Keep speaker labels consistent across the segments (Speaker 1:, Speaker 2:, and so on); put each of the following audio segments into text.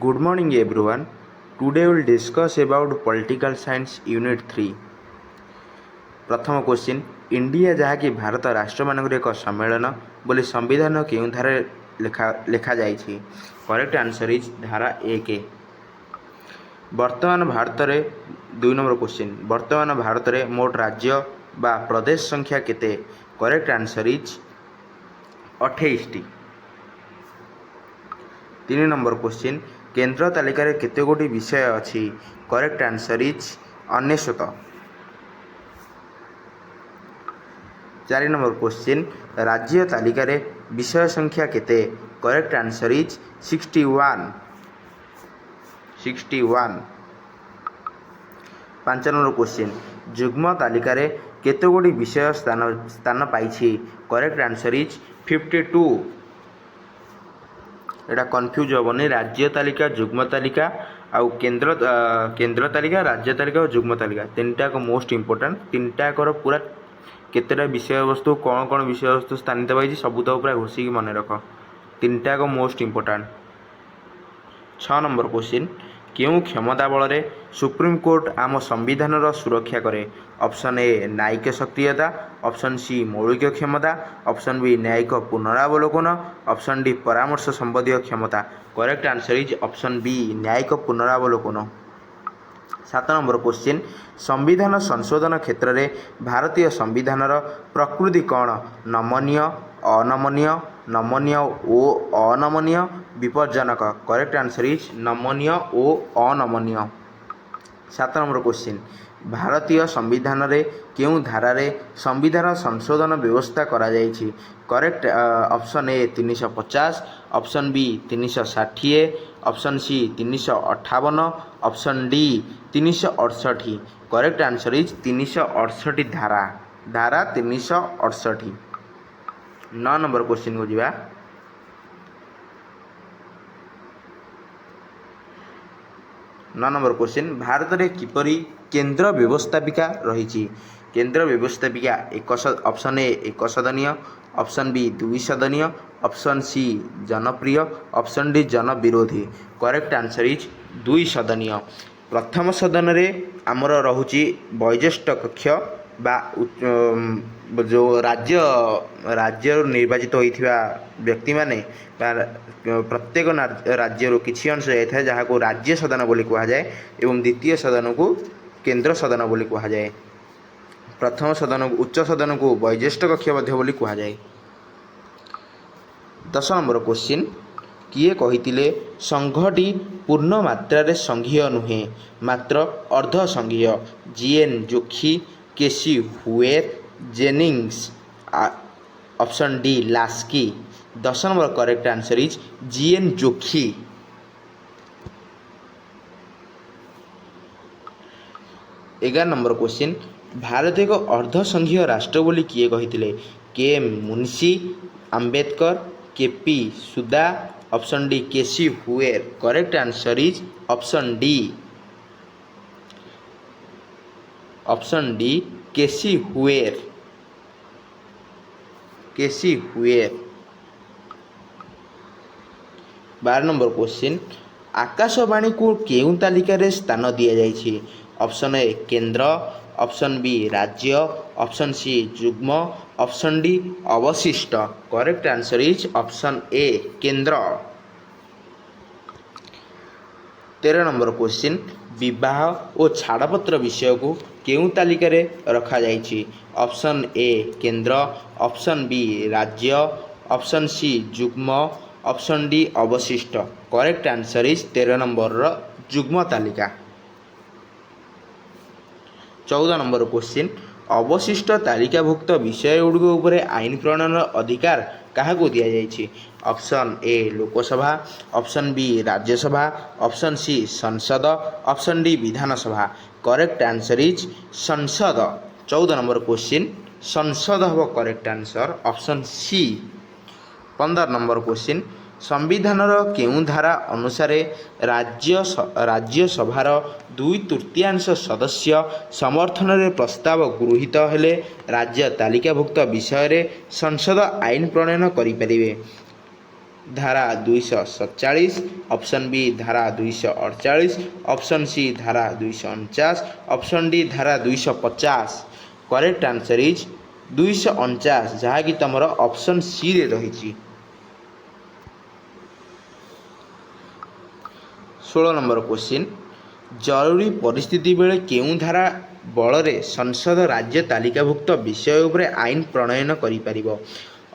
Speaker 1: Good morning everyone. Today we will discuss about political science unit 3. प्रथम question India जहाँकि भारत राष्ट्रमानଙ୍କର ଏକ ସମ୍ମେଳନ ବୋଲି संविधान କେଉଁ ଧାରା ଲେଖା ଯାଇଛି? करेक्ट आंसर इज धारा 1. वर्तमान भारत रे 2 नंबर क्वेश्चन वर्तमान भारत रे मोट राज्य बा प्रदेश संख्या केते? करेक्ट आंसर इज 28टी. 3 नंबर क्वेश्चन केंद्र तालिकार केते गोटी विषय अछि? Correct answer is 99. 4 number question राज्य तालिकार विषय संख्या केते? Correct answer is 61. 5 number question जुग्म तालिकार केते गोटी विषय स्थान पाइछि? Correct answer is 52. Etah confuse हेनी राज्य तालिका जुग्म तालिका आउ केंद्र तालिका राज्य तालिका और जुग्म तालिका तीनटा को मोस्ट इंपोर्टेंट. तीनटा पूरा केतेटा विषय वस्तु कौन कौन विषय वस्तु स्थानित पाई सबूत पूरा घोषिक मन रख. तीनटा को मोस्ट इंपोर्टेंट. 6 नंबर क्वेश्चन क्यों क्षमता बल रे सुप्रीमकोर्ट आम संविधान सुरक्षा करे? ऑप्शन ए न्यायिक सक्रियता, ऑप्शन सी मौलिक क्षमता, ऑप्शन बी न्यायिक पुनरावलोकन, ऑप्शन डी परामर्श संबंधी क्षमता. Correct answer is option B न्यायिक पुनरावलोकन. 7 नंबर क्वेश्चन संविधान संशोधन क्षेत्र में भारतीय संविधान प्रकृति कौन? नमनीय, अनमनीय, नमनीय ओ अनमनीय, विपज्जनक. करेक्ट आंसर इज नमनीय ओ अनमनीय. 7 नंबर क्वेश्चन भारतीय संविधान रे केउं धारा रे संविधान संशोधन व्यवस्था करा जायछि? Correct option A 350, option B 360, option C 358, option D 368. Correct answer is 368 धारा 368. 9 नंबर क्वेश्चन को जीवा. 9 नंबर क्वेश्चन भारत रे किपरि केंद्र व्यवस्थापिका रही? केंद्र व्यवस्थापिका ऑप्शन ए 1 सदनीय, ऑप्शन बी 2 सदनीय, ऑप्शन सी जनप्रिय, ऑप्शन डी जन विरोधी. करेक्ट आंसर इज 2 सदनीय. प्रथम सदन रे आमर रहुची वयोज्येष्ठ कक्ष बा जो राज्य निर्वाचित होइथिबा व्यक्ति माने प्रत्येक राज्य किसी अंश जाए जहाँ को राज्य सदन बोली कहा जाए एवं द्वितीय सदन को केंद्र सदन बोली कहा जाए. प्रथम सदन उच्च सदन को वयोज्येष्ठ कक्ष बोली कहा जाए. 10 नंबर क्वेश्चन किए कहितिले संघटी पूर्ण मात्रा संघीय नुहे मात्र अर्ध संघीय? GN Joshi, KC Wheare, Jennings, option D Laski. 10 नंबर correct answer is GN Joshi. 11 नंबर क्वेश्चन भारत एक अर्ध संघीय राष्ट्र बोली किए कहितिले? K M Munshi, Ambedkar, KP Suda, option D KC Wheare. Correct answer is option D KC Wheare. 12 नंबर क्वेश्चन आकाशवाणी को केउं तालिका रे स्थान दिया जाइछि? ऑप्शन ए केंद्र, ऑप्शन बी राज्य, ऑप्शन सी जुग्म, ऑप्शन डी अवशिष्ट. Correct answer is option A केंद्र. 13 नंबर क्वेश्चन विवाह और छाड़पत्र विषय को केउं तालिका रे रखा जाइछि? ऑप्शन ए केंद्र, ऑप्शन बी राज्य, ऑप्शन सी जुग्म, ऑप्शन डी अवशिष्ट. करेक्ट आंसर इज 13 नंबर जुग्म तालिका. 14 नंबर क्वेश्चन अवशिष्ट तालिकाभुक्त विषय गुड़िक उपरे आईन प्रणयन अधिकार क्या दिया जाइछि? Option A Lok Sabha, option B Rajya Sabha, option C संसद, option D Vidhan Sabha. Correct answer is संसद. 14 नंबर क्वेश्चन संसद हम correct answer option C. 15 number question संविधान केउं धारा अनुसार राज्यसभार 2/3 सदस्य समर्थन रे प्रस्ताव गृहीत हेले राज्य तालिकाभुक्त विषय रे संसद आईन प्रणयन करि परिबे? धारा 247, ऑप्शन बी धारा 248, ऑप्शन सी धारा 249, ऑप्शन डी धारा 250। करेक्ट आंसर इज 249 जहाँकि तुम ऑप्शन सी रे रही। 16 नंबर क्वेश्चन, जरूरी परिस्थिति बेले केउं धारा बल संसद राज्य तालिकाभुक्त विषय उपर आईन प्रणयन करिपारिबो।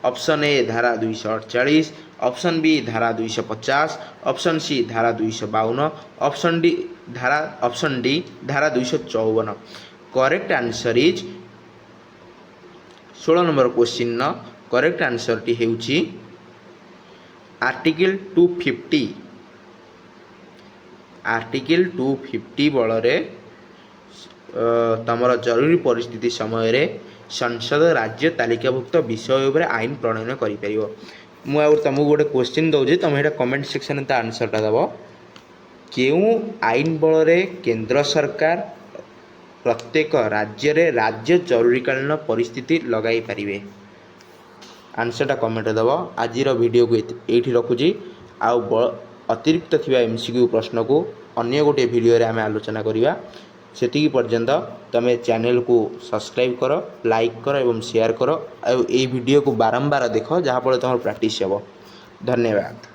Speaker 1: ऑप्शन ए धारा 248, ऑप्शन बी धारा 250, ऑप्शन सी धारा 252, ऑप्शन डी धारा 254। Correct answer is 16 number question correct answer टी हेउची आर्टिकल 250। आर्टिकल 250 बल तमर जरूरी परिस्थिति समय संसद राज्य तालिकाभुक्त विषय उपर आईन प्रणयन करिपारिबो। मुझे तुमको गोटे क्वेश्चन दूसरी तुम ये कमेंट सेक्शन में आंसरटा दब केउं आईन बल केंद्र सरकार प्रत्येक राज्य रे राज्य जरूरीकालीन परिस्थिति लगाई पारिबे। आंसरटा कमेंट दब। आज वीडियो को ये रखुची अतिरिक्त थिबा एमसीक्यू प्रश्न को अन्य गोटे वीडियो रे आमे आलोचना करिबा। सेतिकी पर्यंत तमे चैनल को सब्सक्राइब करो, लाइक करो एवं शेयर करो। ए वीडियो को बारंबार देख जहाँफल तुम प्रैक्टिस हे। धन्यवाद।